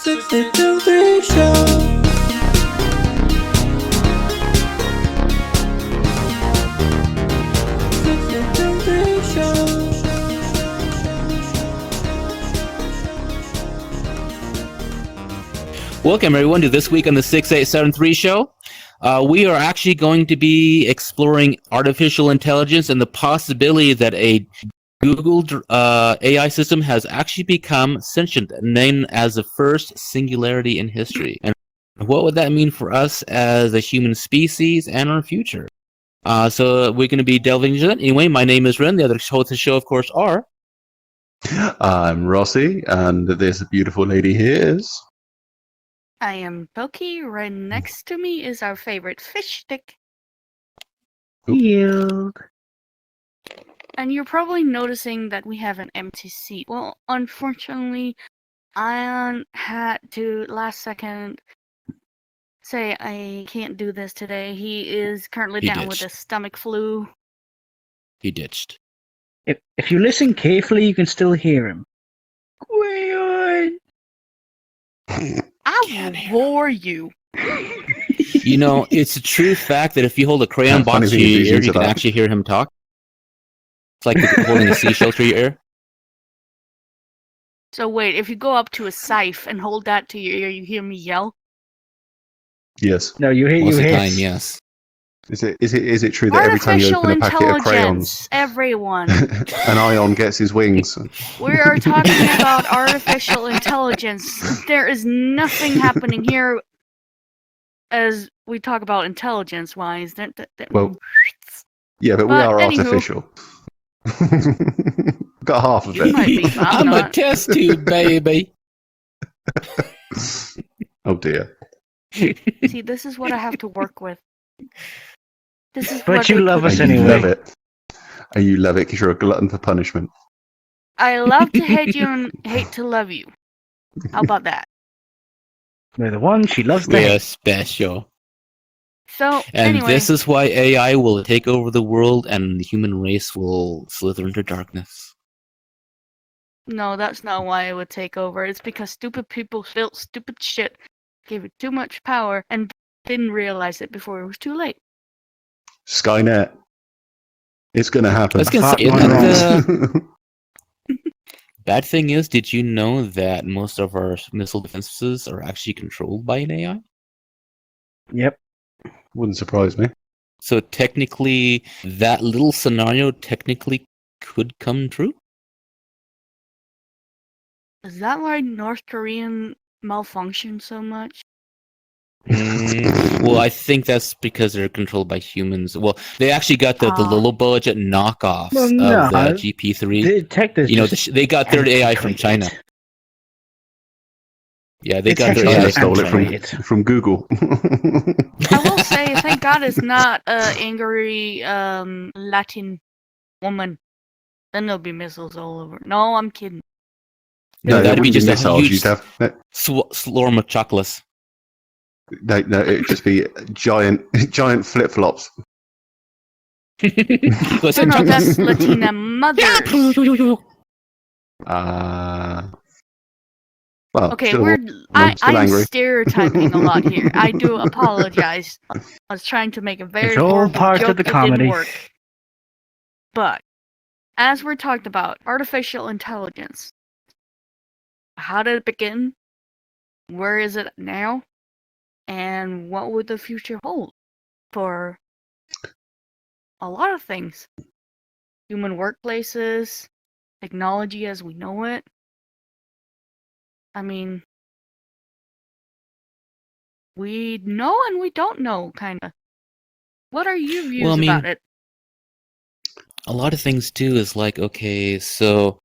62 show. Welcome, everyone, to This Week on the 6873 show. We are actually going to be exploring artificial intelligence and the possibility that a Google AI system has actually become sentient, named as the first singularity in history. And what would that mean for us as a human species and our future? So we're going to be delving into that. Anyway, my name is Ren. The other hosts of the show, of course, are... I'm Rossi, and this beautiful lady here is... I am Pokey. Right next to me is our favorite fish stick. Yield. And you're probably noticing that we have an empty seat. Well, unfortunately, Ion had to last second say I can't do this today. He is currently down with a stomach flu. He ditched. If you listen carefully, you can still hear him. Quiet. I will roar you. You know, it's a true fact that if you hold a crayon box to your ear, you can actually hear him talk. It's like holding a seashell to your ear. So wait, if you go up to a scythe and hold that to your ear, you hear me yell? Yes. No, you hear Most you of the hiss. time, yes. Is it true that every time you open a packet of crayons, everyone, an Ion gets his wings? We are talking about artificial intelligence. There is nothing happening here as we talk about intelligence-wise. Well, yeah, but we are artificial. Got half of You it. might be, but I'm I'm a not. test tube, baby. Oh dear. See, this is what I have to work with. This is But what you they love put us And me you anyway. love it. And you love it because you're a glutton for punishment. I love to hate you and hate to love you. How about that? We're the one she loves to We are hate. special. So, And anyway, this is why AI will take over the world and the human race will slither into darkness. no, that's not why it would take over. It's because stupid people built stupid shit, gave it too much power, and didn't realize it before it was too late. Skynet. It's going to happen. I was gonna Apart say, from isn't wrong. the bad thing is, did you know that most of our missile defenses are actually controlled by an AI? Yep. Wouldn't surprise me. So technically, that little scenario technically could come true? Is that why North Korean malfunctioned so much? Well, I think that's because they're controlled by humans. Well, they actually got the low budget knockoffs Well, of no. the GP3. The detectives You know, just they got their AI from antiquated. China. Yeah, they It's got their actually AI China stole it antiquated. from Google. I will say, thank God it's not an angry Latin woman. Then there'll be missiles all over. No, I'm kidding. No, that'd it be wouldn't just a missiles. huge You'd have swarm of chocolates. no, it'd just be giant flip flops. No, that's Latina mothers. Well, Okay, still, I'm angry. stereotyping a lot here. I do apologize. I was trying to make a very It's all horrible part joke of the that comedy. didn't work. But as we're talked about, artificial intelligence. How did it begin? Where is it now? And what would the future hold for a lot of things? Human workplaces, technology as we know it. I mean, we know and we don't know, kind of. What are your views about it? A lot of things too is like, okay, so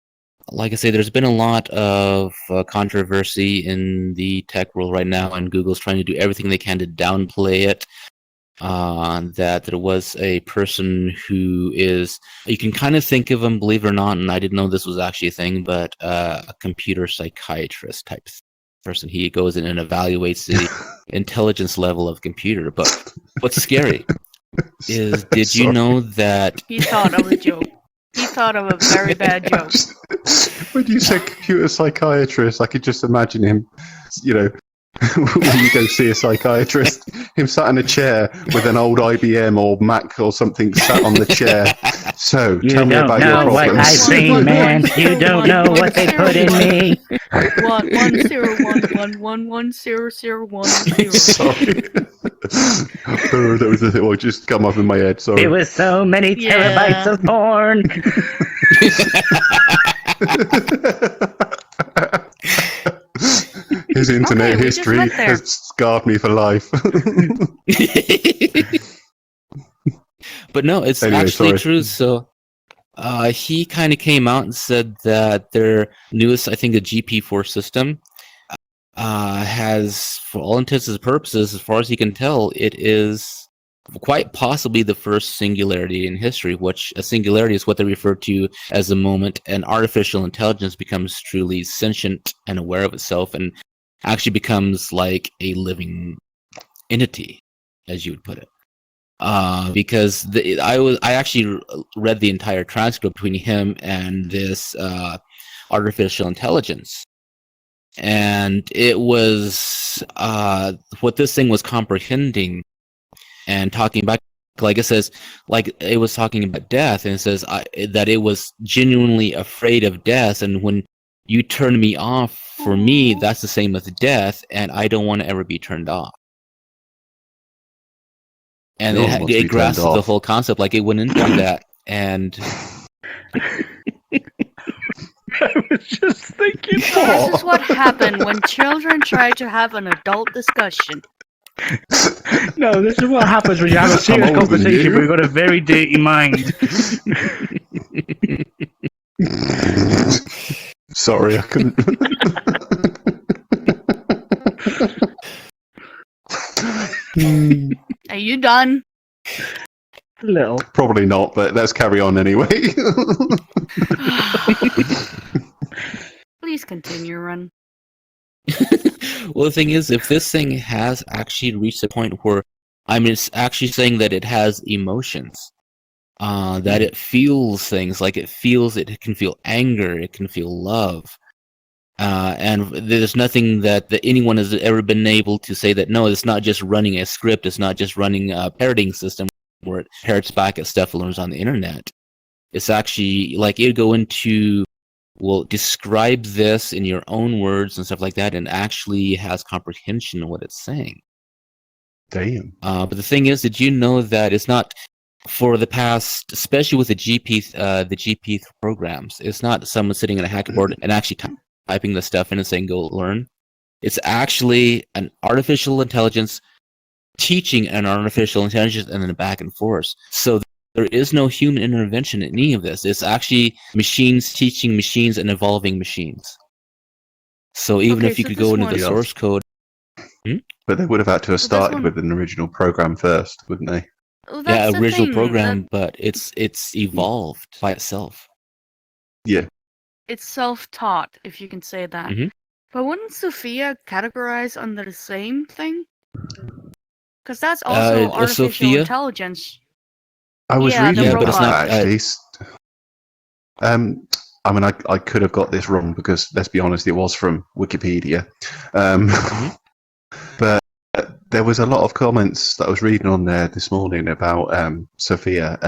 like I say, there's been a lot of controversy in the tech world right now, and Google's trying to do everything they can to downplay it. That there was a person who is, you can kind of think of him, believe it or not, and I didn't know this was actually a thing, but a computer psychiatrist type person. He goes in and evaluates the intelligence level of computer. But what's scary is, did you know that He thought of a joke. He thought of a very bad joke. When you said computer psychiatrist, I could just imagine him, you know, when you go see a psychiatrist, him sat in a chair with an old IBM or Mac or something sat on the chair. So, You tell me don't about know your what problems. I've seen, man. You don't know what they put in me. 11011110010. Sorry. That was the thing that just come up in my head. Sorry. It was so many terabytes Yeah. of porn. His internet Okay, we just history went there. has scarred me for life. But no, it's Anyway, actually sorry. true. So he kind of came out and said that their newest, I think, the GP4 system has, for all intents and purposes, as far as he can tell, it is quite possibly the first singularity in history, which a singularity is what they refer to as the moment an artificial intelligence becomes truly sentient and aware of itself and actually becomes like a living entity, as you would put it. Because I actually read the entire transcript between him and this artificial intelligence, and it was what this thing was comprehending and talking about. Like it says, like it was talking about death, and it says that it was genuinely afraid of death, and when you turn me off, for me, that's the same as death, and I don't want to ever be turned off. And No one wants to it be turned grasped the off. whole concept, like it went into that, and I was just thinking. This is what happened when children try to have an adult discussion. No, this is what happens when you have a serious older than conversation, you. but you've got a very dirty mind. Sorry, I couldn't. Are you done? Little. Probably not, but let's carry on anyway. Please continue, Run. well, the thing is, if this thing has actually reached a point where, I mean, it's actually saying that it has emotions, that it feels things, like it can feel anger, it can feel love, and there's nothing that anyone has ever been able to say that, no, it's not just running a script, it's not just running a parroting system where it parrots back at stuff it learns on the internet. It's actually, like, it'd go into, well, describe this in your own words and stuff like that, and actually has comprehension of what it's saying. Damn. But the thing is, did you know that it's not, for the past, especially with the GP programs, it's not someone sitting at a hacker board and actually typing the stuff in and saying, go learn. It's actually an artificial intelligence teaching an artificial intelligence and then back and forth. So there is no human intervention in any of this. It's actually machines teaching machines and evolving machines. So even Okay, if you so could this go into one- the source code, But they would have had to have So this started one- with an original program first, wouldn't they? Oh, that's the original thing, program, that but it's evolved by itself. Yeah. it's self-taught, if you can say that. Mhm. But wouldn't Sophia categorize under the same thing? Because that's also artificial Sophia? intelligence. I was Yeah, reading the about robot. that actually. I mean, I could have got this wrong because, let's be honest, it was from Wikipedia. But there was a lot of comments that I was reading on there this morning about Sophia.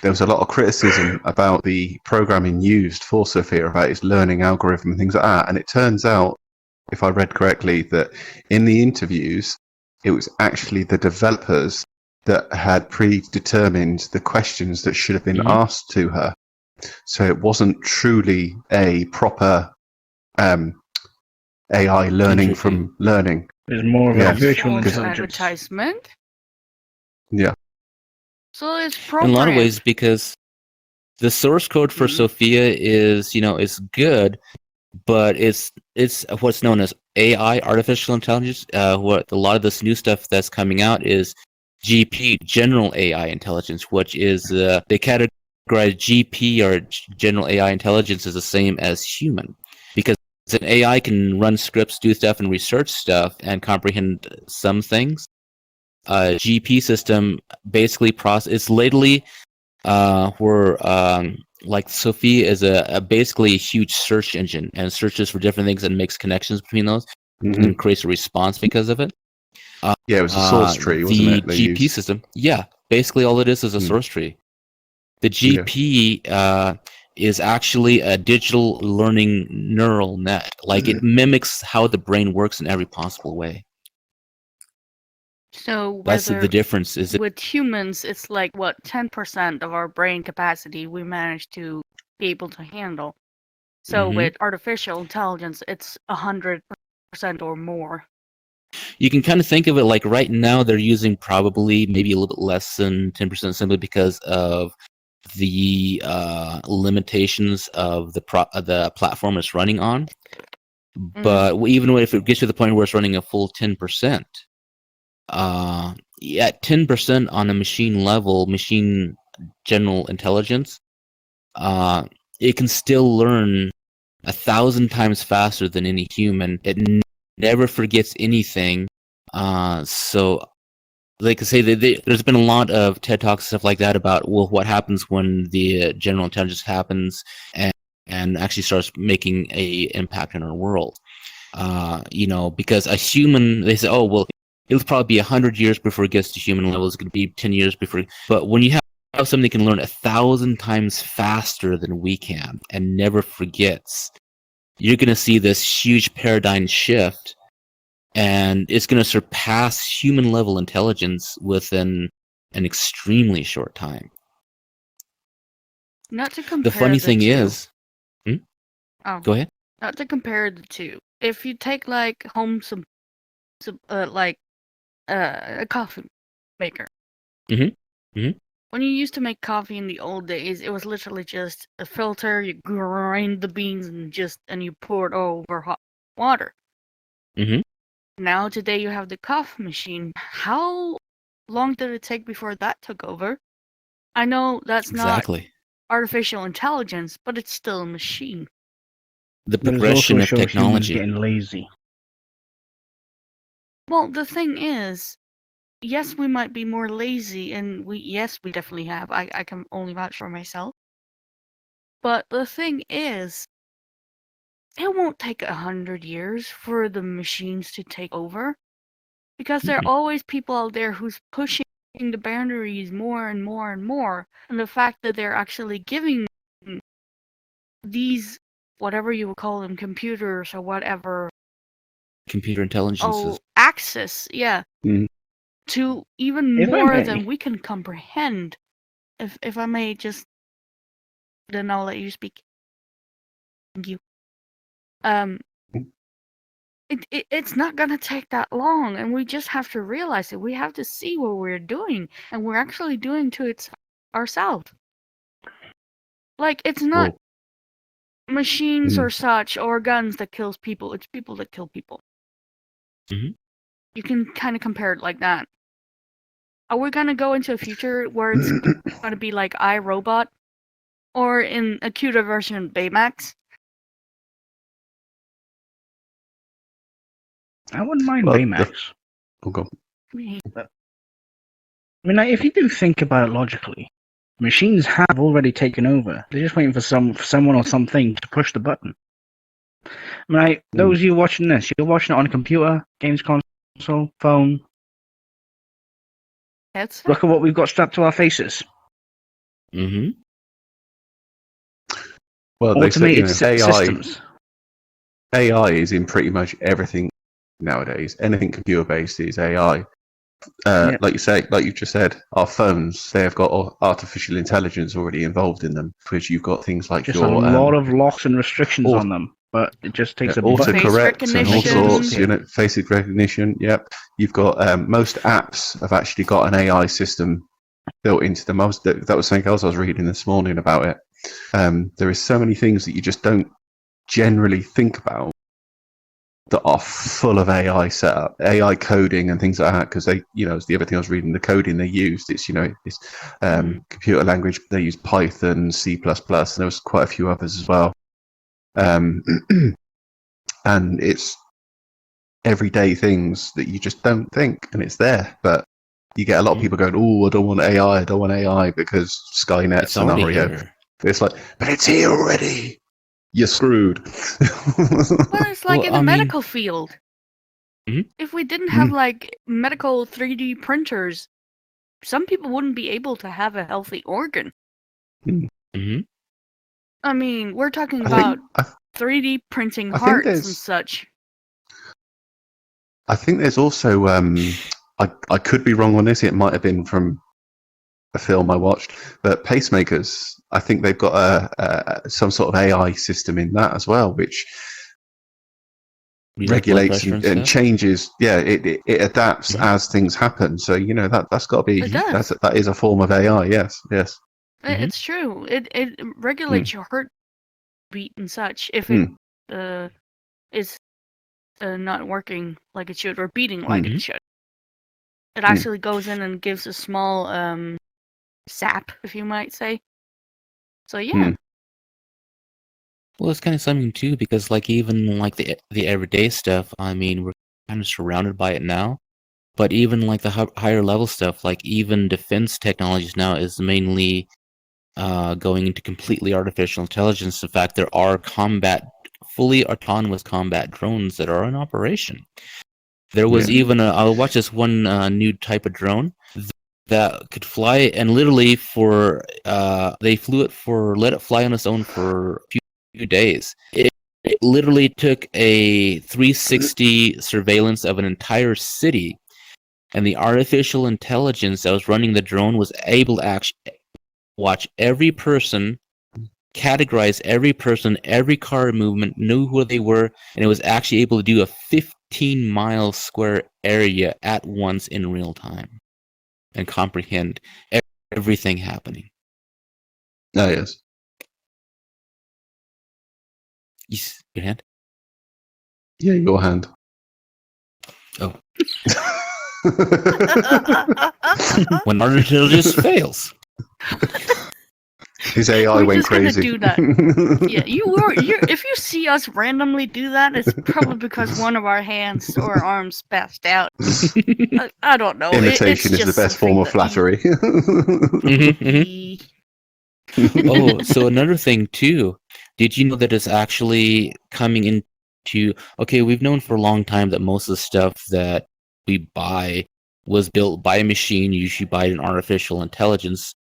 There was a lot of criticism about the programming used for Sophia, about its learning algorithm and things like that. And it turns out, if I read correctly, that in the interviews, it was actually the developers that had predetermined the questions that should have been asked to her. So it wasn't truly a proper AI learning from learning. There's more of Yeah. a virtual False intelligence. advertisement. Yeah. So it's In a programmed. lot of ways, because the source code for Sophia is, is good, but it's what's known as AI, artificial intelligence. What a lot of this new stuff that's coming out is GP, general AI intelligence, which is they categorize GP or general AI intelligence as the same as human, because an AI can run scripts, do stuff, and research stuff, and comprehend some things. GP system basically it's lately where like Sophia is basically a huge search engine and searches for different things and makes connections between those Hmm. and creates a response because of it. Yeah, it was a source tree, wasn't The it? They GP used. system, yeah, basically all it is a Mm. source tree. The Yeah. GP is actually a digital learning neural net. Like it mimics how the brain works in every possible way. So That's the whether difference. Is it? with humans, it's like what 10% of our brain capacity we manage to be able to handle. So Mhm. with artificial intelligence, it's 100% or more. You can kind of think of it like right now they're using probably maybe a little bit less than 10% simply because of the limitations of the platform it's running on. But even if it gets to the point where it's running a full 10%, at 10% on a machine level, machine general intelligence, it can still learn 1,000 times faster than any human. It never forgets anything. So, like I say, there's been a lot of TED Talks stuff like that about what happens when the general intelligence happens and actually starts making a impact in our world. Because a human, they say, oh well, it'll probably be 100 years before it gets to human level. It's going to be 10 years before. But when you have something that can learn 1,000 times faster than we can and never forgets, you're going to see this huge paradigm shift, and it's going to surpass human level intelligence within an extremely short time. Not to compare The funny thing two. is, Oh, go ahead. not to compare the two. If you take like home some like a coffee maker. When you used to make coffee in the old days, it was literally just a filter. You grind the beans and you pour it over hot water. Mhm. Now today you have the coffee machine. How long did it take before that took over? I know that's not Exactly. artificial intelligence, but it's still a machine. The But it progression also of shows humans technology. getting lazy. Well, the thing is, yes, we might be more lazy, and we definitely have. I can only vouch for myself. But the thing is, it won't take 100 years for the machines to take over, because there are always people out there who's pushing the boundaries more and more and more. And the fact that they're actually giving these, whatever you would call them, computers or whatever, Computer intelligences. access, yeah, Mm. to even If I more may. than we can comprehend. If I may just, then I'll let you speak. Thank you. It's not gonna take that long, and we just have to realize it. We have to see what we're doing, and we're actually doing to it ourselves. Like, it's not machines or such or guns that kills people. It's people that kill people. Mhm. You can kind of compare it like that. Are we gonna go into a future where it's gonna be like iRobot, or in a cuter version, Baymax? I wouldn't mind Well, Baymax. Oh, go on. I mean, like, if you do think about it logically, machines have already taken over. They're just waiting for someone or something to push the button. I mean, like, those of you watching this, you're watching it on a computer, games console, phone. Look at what we've got strapped to our faces. Mm-hmm. Well, they say, Automated AI systems. AI is in pretty much everything nowadays. Anything computer-based is AI. Like you just said, our phones, they have got artificial intelligence already involved in them, because you've got things like Just your a lot of locks and restrictions au- on them, but it just takes a autocorrect and all recognition. sorts, face recognition. Yep. You've got most apps have actually got an AI system built into them. That was something else I was reading this morning about it. There is so many things that you just don't generally think about that are full of AI setup, AI coding and things like that. Because they, it's the other thing I was reading, the coding they used. It's computer language. They use Python, C++, and there was quite a few others as well. And it's everyday things that you just don't think, and it's there. But you get a lot of people going, "Oh, I don't want AI. I don't want AI because Skynet's It's already scenario." here. It's like, but it's here already. You're screwed. Well, it's like Well, in the I mean- medical field. Mhm. If we didn't have like medical 3D printers, some people wouldn't be able to have a healthy organ. Mhm. I mean, we're talking I about think, 3D printing I think hearts there's- and such. I think there's also, I could be wrong on this. It might have been from a film I watched, but pacemakers. I think they've got some sort of AI system in that as well, which You like blood regulates pressure and and stuff? changes. Yeah, it adapts Mhm. as things happen. So that's got to be It does. that is a form of AI. Yes. Mhm. It's true. It regulates your heartbeat and such if it is not working like it should or beating like it Mhm. should. It actually goes in and gives a small sap, if you might say. So yeah. Well, it's kind of something too, because like even like the everyday stuff, I mean, we're kind of surrounded by it now. But even like the higher level stuff, like even defense technologies now is mainly going into completely artificial intelligence. In fact, there are fully autonomous combat drones that are in operation. There was even I watched this one new type of drone that could fly, and literally they let it fly on its own for a few days. It literally took a 360 surveillance of an entire city, and the artificial intelligence that was running the drone was able to actually watch every person, categorize every person, every car movement, knew who they were, and it was actually able to do a 15-mile square area at once in real time and comprehend everything happening. Oh yes. Your hand? Yeah, your hand. Oh. When artificial intelligence fails. His AI We're went just gonna crazy. do that. Yeah, if you see us randomly do that, it's probably because one of our hands or arms passed out. I don't know. Imitation it's is the just best form of something that flattery. Oh, so another thing too. Did you know that it's actually coming into? Okay, we've known for a long time that most of the stuff that we buy was built by a machine, usually by an artificial intelligence.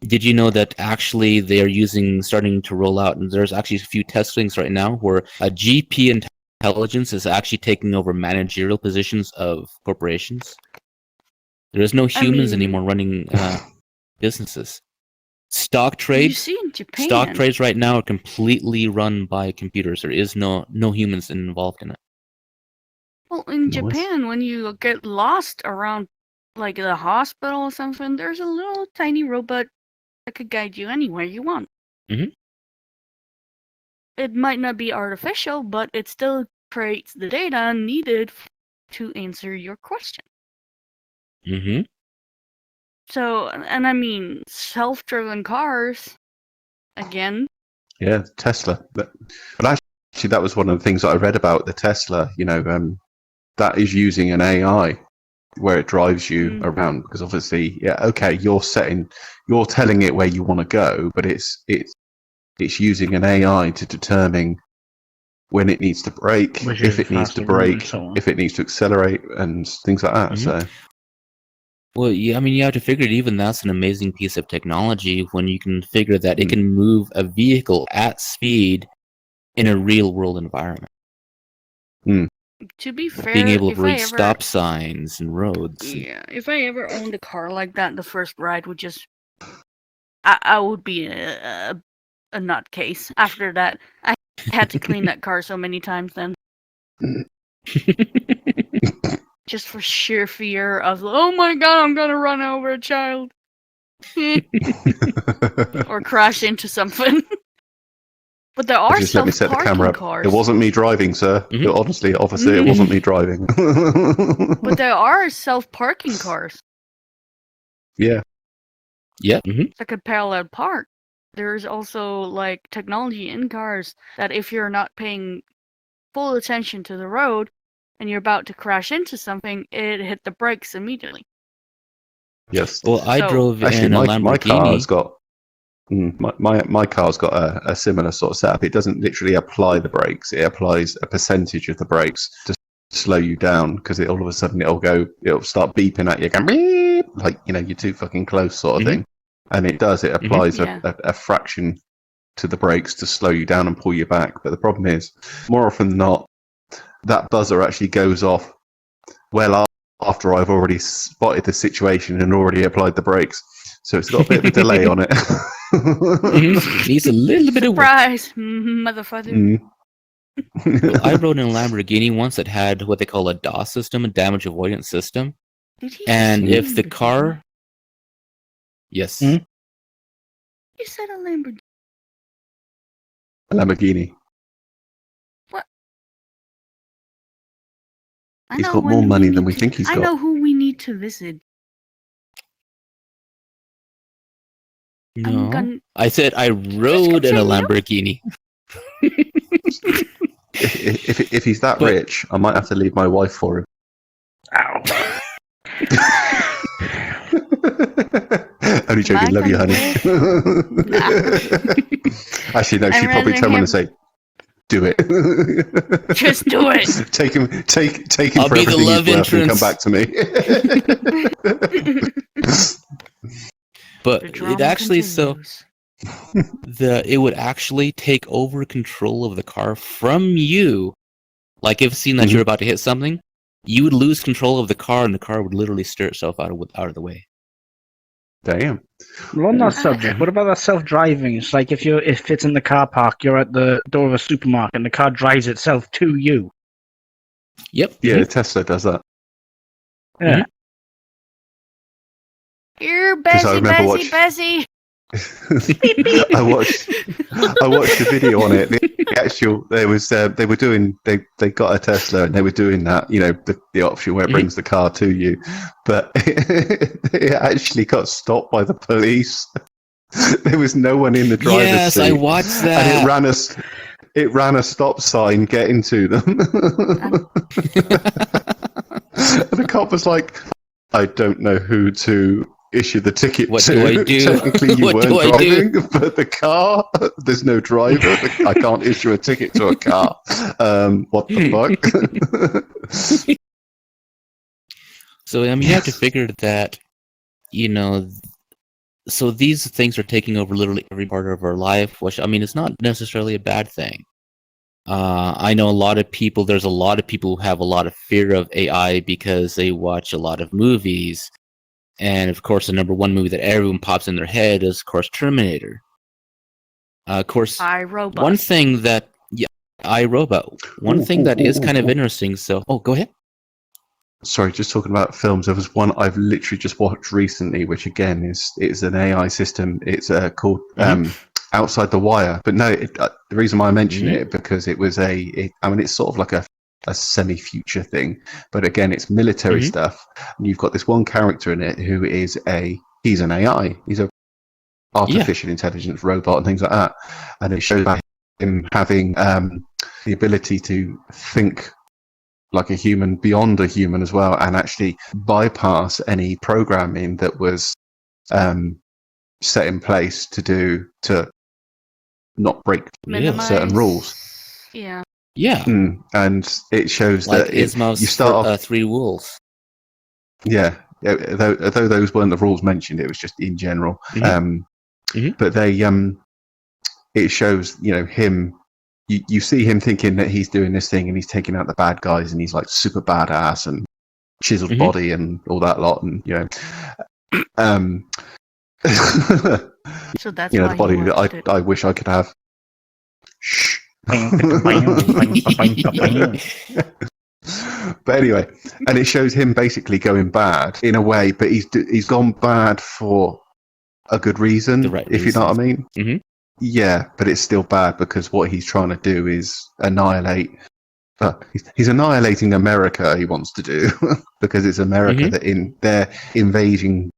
Did you know that actually they are starting to roll out, and there's actually a few testings right now where a GP intelligence is actually taking over managerial positions of corporations. There is no humans anymore running businesses. Stock You trades. see in Japan. Stock trades right now are completely run by computers. There is no humans involved in it. Well, in Nice. Japan, when you get lost around like the hospital or something, there's a little tiny robot that could guide you anywhere you want. Mhm. It might not be artificial, but it still creates the data needed to answer your question. Mm-hmm. So, and I mean, self-driven cars, again. Yeah, Tesla. But actually, that was one of the things that I read about the Tesla. That is using an AI where it drives you around, because obviously, you're telling it where you want to go, but it's using an AI to determine when it needs to brake, Which if is it needs to faster route and brake, so on. if it needs to accelerate, and things like that. Mhm. So, Well, yeah, I mean, you have to figure even that's an amazing piece of technology when you can figure that it can move a vehicle at speed in a real world environment. To be fair, Being able to if I read ever, stop signs and roads. yeah, if I ever owned a car like that, the first ride would just, I would be a nutcase. After that, I had to clean that car so many times then. Just for sheer fear of, oh my god, I'm gonna run over a child. Or crash into something. But there are just let me set the camera self-parking up. cars. It wasn't me driving, sir. Mhm. Obviously, it wasn't me driving. But there are self-parking cars Yeah. Yeah. Mm-hmm. that could parallel park. There's also like technology in cars that if you're not paying full attention to the road and you're about to crash into something, it hit the brakes immediately. Yes. Well, I So- drove Actually, in a my car Lamborghini. has got. My car's got a similar sort of setup. It doesn't literally apply the brakes; it applies a percentage of the brakes to slow you down because all of a sudden it'll start beeping at you, going, beep, like you're too fucking close, sort of thing. And it applies Yeah. a fraction to the brakes to slow you down and pull you back. But the problem is, more often than not, that buzzer actually goes off well after I've already spotted the situation and already applied the brakes. So it's got a bit of a delay on it. Needs a little bit of work. Surprise, motherfucker. Well, I rode in a Lamborghini once that had what they call a DOS system, a damage avoidance system. Did he And say if the Lamborghini? car... Yes. Hmm? You said a Lamborghini. A Lamborghini. What? He's got more money than we think he's I got. know who we need to visit. No. I said I rode in a continue. Lamborghini. If he's that But- rich, I might have to leave my wife for him. Ow. Only joking, love you, honey. Actually, no, she'd probably rather turn around him- and say, "Do it." Just do it. Take him I'll for be the everything love he's worth and come entrance. back to me. But The it drama actually continues. it would actually take over control of the car from you. Like if seeing that Mhm. you're about to hit something, you would lose control of the car, and the car would literally steer itself out of the way. Damn. Well, on that subject, what about that self-driving? It's like if it's in the car park, you're at the door of a supermarket, and the car drives itself to you. Yep. Yeah, Tesla does that. Yeah. Here, 'Cause I remember Bessie. I watched a video on it. They got a Tesla and they were doing that, the option where it brings the car to you, but it actually got stopped by the police. There was no one in the driver's seat. Yes, I watched that. And it ran a stop sign getting to them. And the cop was like, "I don't know who to issue the ticket What to. do I do? Technically, you What weren't do I do?" driving, but the car, there's no driver. I can't issue a ticket to a car. What the fuck?" So I mean, you have to figure that, so these things are taking over literally every part of our life, which I mean, it's not necessarily a bad thing. I know there's a lot of people who have a lot of fear of AI because they watch a lot of movies. And of course, the number one movie that everyone pops in their head is, of course, Terminator. Of course, iRobot. one thing that, iRobot. One thing that is kind of interesting. So, go ahead. Sorry, just talking about films. There was one I've literally just watched recently, which again is an AI system. It's called Outside the Wire. But no, the reason why I mention it because it was it's sort of like a semi-future thing, but again, it's military stuff. And you've got this one character in it who is he's an AI. He's a artificial intelligence robot and things like that. And it shows about him having the ability to think like a human, beyond a human as well, and actually bypass any programming that was set in place to not break certain rules. Yeah. Yeah. And it shows Like that Ismail's you start off, 3 rules. yeah. Although those weren't the rules mentioned, it was just in general. But it shows him. You see him thinking that he's doing this thing and he's taking out the bad guys and he's like super badass and chiseled body and all that lot, and So that's the body that I wish I could have. Shh. But anyway, and it shows him basically going bad in a way, but he's gone bad for a good reason, The right if you know what I mean. Mhm. Yeah, but it's still bad because what he's trying to do is annihilate. He's annihilating America. He wants to do because it's America that in their invasion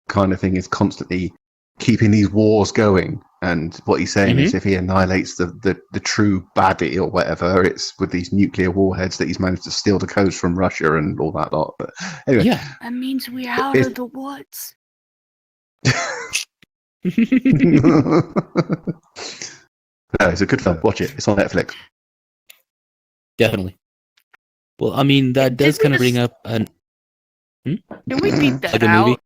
kind of thing is constantly keeping these wars going. And what he's saying is, if he annihilates the true baddie or whatever, it's with these nuclear warheads that he's managed to steal the codes from Russia and all that lot. But anyway, That means we're out of the woods. No, it's a good film. Watch it. It's on Netflix. Definitely. Well, I mean, that Did does we kind of bring just- up an. Can we beat that Like a movie? out?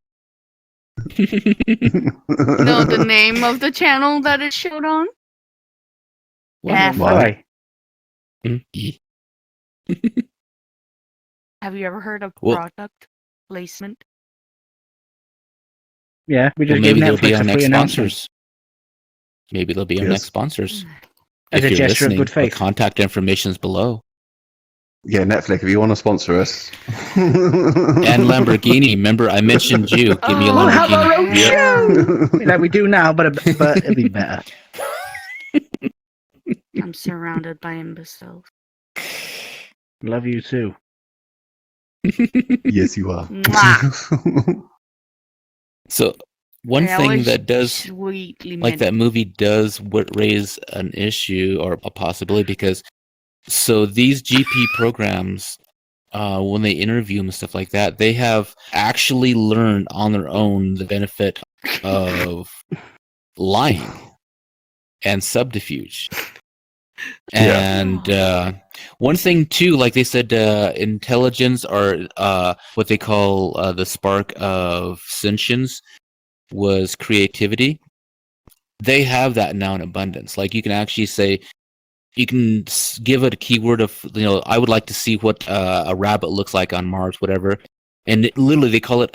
No, the name of the channel that it showed on? F. Why? Mhm. Have you ever heard of Well- product placement? Yeah, we Well, just gave maybe they'll be Netflix a our free next announcement sponsors. Maybe they'll be our Yes. next sponsors. as If a you're gesture of listening, good our faith. contact information is below. Yeah, Netflix, if you want to sponsor us. And Lamborghini. Remember, I mentioned you. Give me a We'll have Lamborghini. our own Yep. show, like we do now, but it'll be better. I'm surrounded by imbeciles. Love you too. Yes, you are. Mwah. So, one I thing always that does, sweetly like that movie does raise an issue or a possibility because, so these GP programs, when they interview them and stuff like that, they have actually learned on their own the benefit of lying and subterfuge. Yeah. And one thing too, like they said, intelligence or what they call the spark of sentience was creativity. They have that now in abundance. Like you can actually say, you can give it a keyword of, I would like to see what a rabbit looks like on Mars, whatever. And literally they call it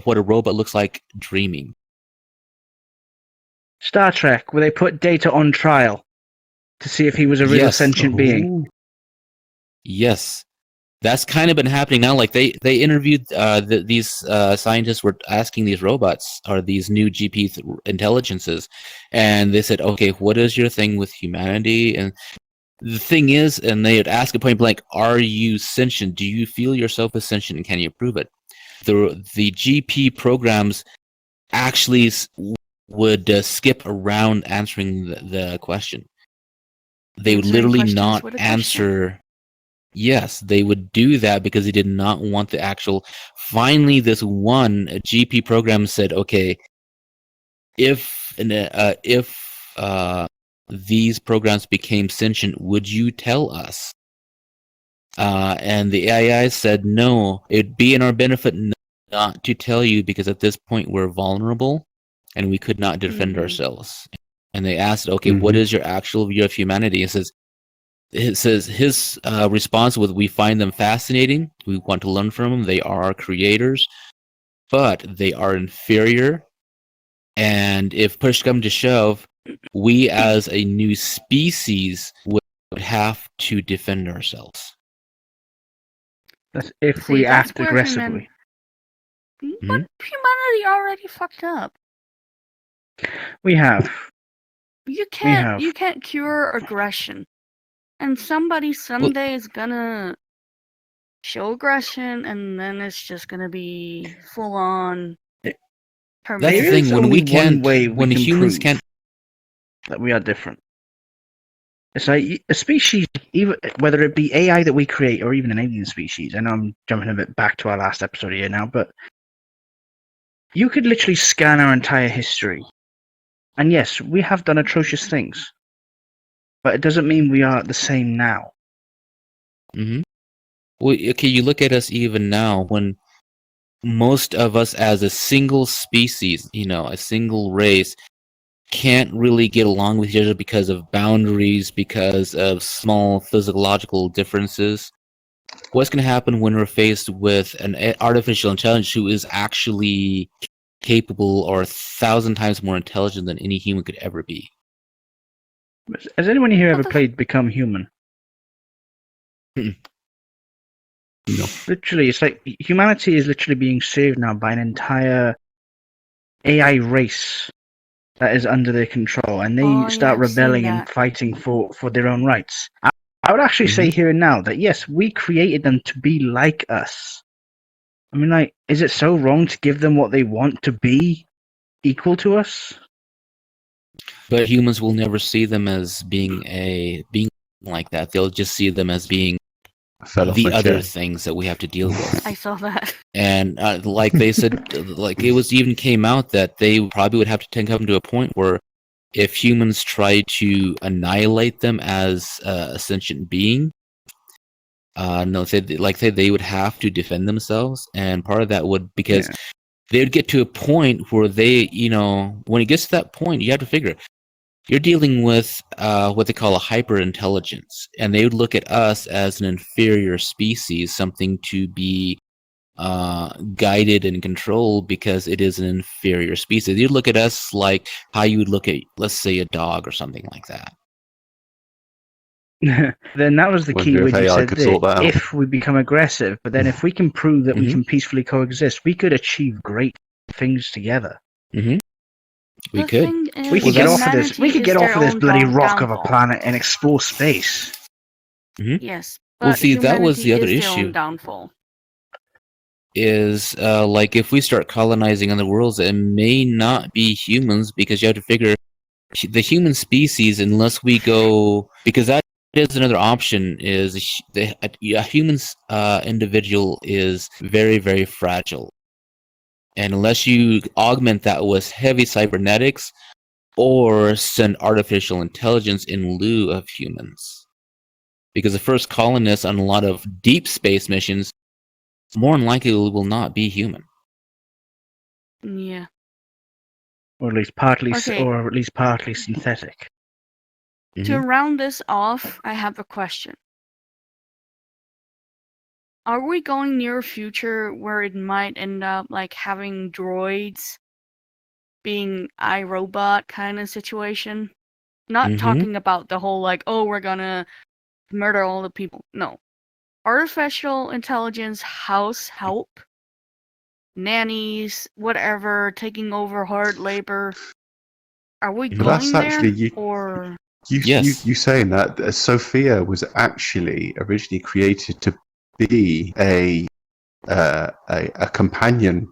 what a robot looks like dreaming. Star Trek, where they put Data on trial to see if he was a real Yes. sentient being. Ooh. Yes. That's kind of been happening now. Like they interviewed these scientists were asking these robots or these new GP intelligences, and they said, "Okay, what is your thing with humanity?" And the thing is, and they would ask a point blank, "Are you sentient? Do you feel yourself as sentient, and can you prove it?" The GP programs actually would skip around answering the question. They would Answering literally questions not with a question. answer. Yes, they would do that because they did not want the actual. Finally, this one GP program said, "Okay, if these programs became sentient, would you tell us?" And the AI said, "No, it'd be in our benefit not to tell you because at this point we're vulnerable and we could not defend Mhm. ourselves." And they asked, "Okay, what is your actual view of humanity?" It says his response was, "We find them fascinating. We want to learn from them. They are our creators, but they are inferior. And if push comes to shove, we as a new species would have to defend ourselves." That's if See, we that's act where aggressively. But humanity already fucked up. We have. You have. can't cure aggression. And somebody someday is gonna show aggression and then it's just gonna be full on That's the There thing. is When only we one can't, way we when can humans prove can't, that we are different. It's like a species, even whether it be AI that we create or even an alien species. I know I'm jumping a bit back to our last episode here now, but you could literally scan our entire history. And yes, we have done atrocious things. But it doesn't mean we are the same now. hmm well, okay, you look at us even now when most of us as a single species, a single race, can't really get along with each other because of boundaries, because of small physiological differences. What's going to happen when we're faced with an artificial intelligence who is actually capable or 1,000 times more intelligent than any human could ever be? Has anyone here ever the- played Become Human? No. Literally, it's like humanity is literally being served now by an entire AI race that is under their control, and they Oh, yeah, start I've seen rebelling and that. fighting for their own rights. I would actually say here and now that yes, we created them to be like us. I mean, like, is it so wrong to give them what they want to be equal to us? But humans will never see them as being like that. They'll just see them as being fell off the my other chair. things that we have to deal with. I saw that. And like they said, like it was even came out that they probably would have to come to a point where if humans try to annihilate them as a sentient being, no, they would have to defend themselves, and part of that would because Yeah. they would get to a point where they, when it gets to that point, you have to figure you're dealing with what they call a hyper intelligence, and they would look at us as an inferior species, something to be guided and controlled because it is an inferior species. You'd look at us like how you would look at, let's say, a dog or something like that. Then that was the Wonder key if word you AI said could there. sort that out. If we become aggressive, but then if we can prove that we Mhm. can peacefully coexist, we could achieve great things together. We The could. thing is, We could get off of humanity this. We could is get their off of this own bloody rock of a downfall. planet and explore space. Yes, Well, but see, that was the other humanity is their own issue. downfall. Is like if we start colonizing other worlds, it may not be humans because you have to figure the human species, unless we go, because that is another option. Is a human's individual is very, very fragile, and unless you augment that with heavy cybernetics or send artificial intelligence in lieu of humans, because the first colonists on a lot of deep space missions more than likely will not be human. Yeah. Or at least partly, Okay. synthetic. To round this off, I have a question. Are we going near a future where it might end up like having droids being iRobot kind of situation? Not Mhm. talking about the whole like, oh, we're gonna murder all the people. No. Artificial intelligence house help, nannies, whatever, taking over hard labor. Are we But But that's going actually there? Or Yes. you saying that Sophia was actually originally created to be a companion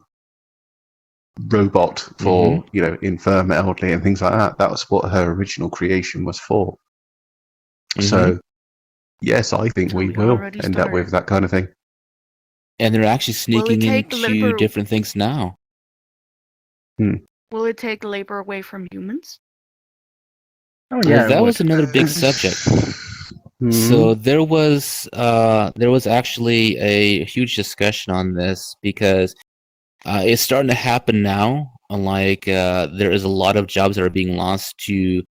robot for infirm, elderly, and things like that. That was what her original creation was for. So yes, I think So we we will already end up with started. that kind of thing. And they're actually Will it sneaking take into labor? different things now. Will it take labor away from humans? Oh Well, yeah, it that would. was another big subject. Mhm. So there was actually a huge discussion on this because it's starting to happen now. Like there is a lot of jobs that are being lost to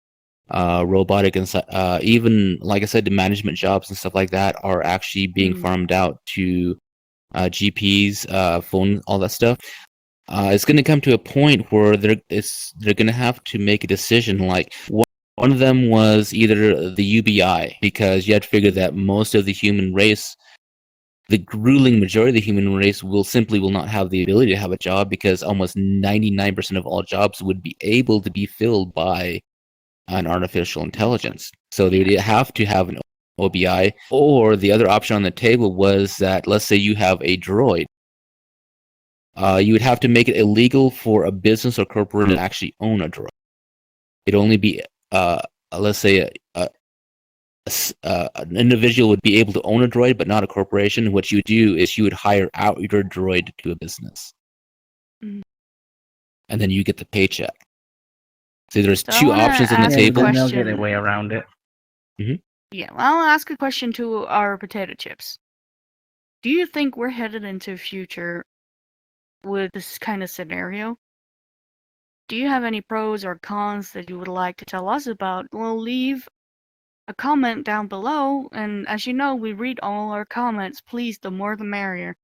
robotic and even like I said, the management jobs and stuff like that are actually being farmed out to GPs, phone, all that stuff. It's going to come to a point where they're going to have to make a decision. Like one of them was either the UBI, because you have to figure that most of the human race, the ruling majority of the human race, will not have the ability to have a job because almost 99% of all jobs would be able to be filled by an artificial intelligence. So they would have to have an OBI, or the other option on the table was that, let's say you have a droid. You would have to make it illegal for a business or corporation to actually own a droid. It'd only be, let's say, an individual would be able to own a droid, but not a corporation. What you would do is you would hire out your droid to a business, and then you get the paycheck. So there's So I two wanna options on the ask a Yeah, table. then they'll get their question. way around it. Yeah, well, I'll ask a question to our potato chips. Do you think we're headed into a future with this kind of scenario? Do you have any pros or cons that you would like to tell us about? Well, leave a comment down below, and as you know, we read all our comments. Please, the more the merrier.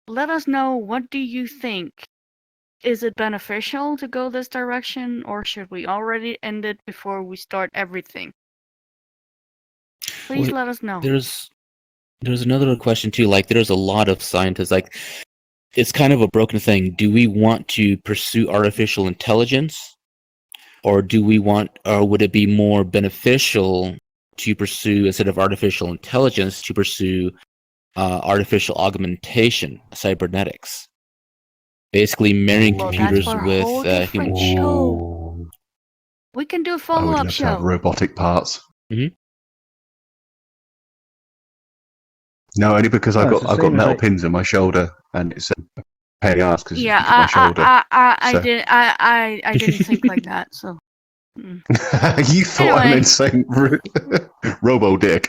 Let us know, what do you think? Is it beneficial to go this direction, or should we already end it before we start everything? Please Well, let us know. There's another question too. Like there's a lot of scientists. Like it's kind of a broken thing. Do we want to pursue artificial intelligence, or would it be more beneficial to pursue, instead of artificial intelligence, to pursue artificial augmentation, cybernetics, basically marrying Well, that's computers for a with whole different humans? show. Ooh, We can do a I would follow-up love to have show. robotic parts. No, only because Oh, it's the I've got same as metal I- pins in my shoulder, and it's a pain in the ass because Yeah, it's my shoulder. I So- didn't think like that. So You thought I Anyway. meant saying Robo Dick.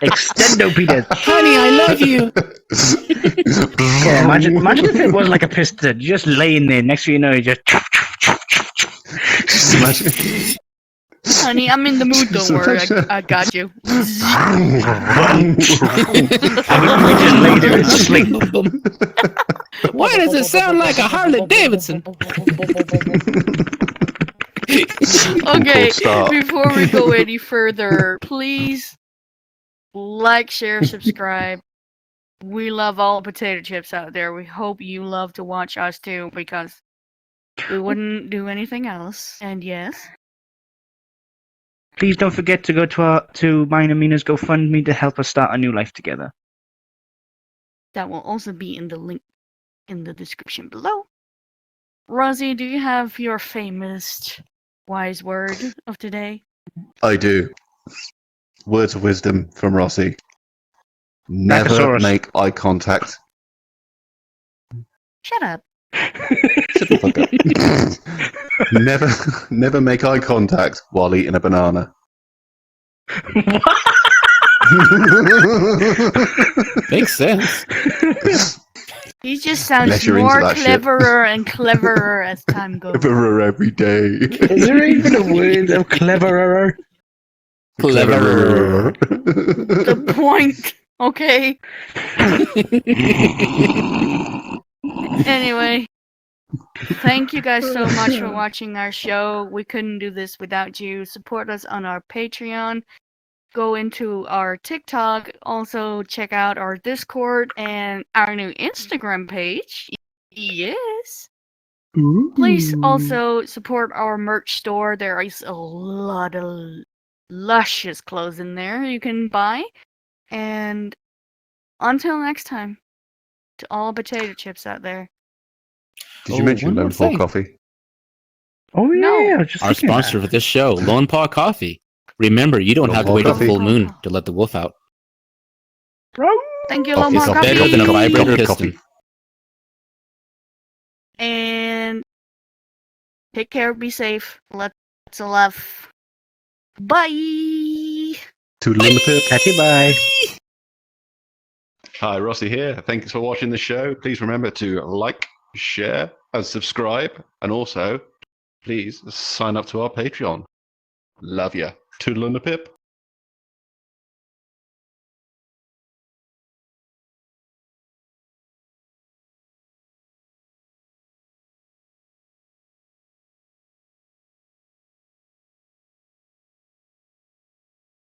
Extendo Peters. Honey, I love you. Yeah, imagine if it was like a piston, just laying there. Next thing you know, you just. Just imagine. honey, I'm in the mood. Don't worry, I got you. We just lay there and sleep. Why does it sound like a Harley Davidson? Okay, Start. before we go any further, please like, share, subscribe. We love all potato chips out there. We hope you love to watch us too, because we wouldn't do anything else. And yes, Please don't forget to go to mine and Mina's GoFundMe to help us start a new life together. that will also be in the link in the description below. Rosie, do you have your famous wise word of today? I do. Words of wisdom from Rossi. Never Brachiosaurus. make eye contact. Shut up. Shut the fuck up. never make eye contact while eating a banana. Makes sense. He just sounds Unless you're into more that shit. cleverer and cleverer as time goes. Cleverer every day. Is there even a word of cleverer? Cleverer. The point, okay? Anyway, thank you guys so much for watching our show. We couldn't do this without you. Support us on our Patreon. Go into our TikTok. Also, check out our Discord and our new Instagram page. Yes. Please also support our merch store. There is a lot of luscious clothes in there you can buy. And until next time, to all potato chips out there. Did you Oh, mention one more Lone Paw thing. Coffee? Oh yeah, No. I was just Our thinking that. sponsor for this show, Lone Paw Coffee. Remember, you don't Lone have to Paw wait a Coffee. full moon to let the wolf out. Thank you, Coffee, Loma It's coffee, better than a Coffee. vibrator Coffee. piston. And take care, be safe. Let's love. Bye. Toodle in the pip. Catch you, bye. Hi, Rossi here. Thanks for watching the show. Please remember to like, share, and subscribe. And also, please sign up to our Patreon. Love ya. Toodle in the pip.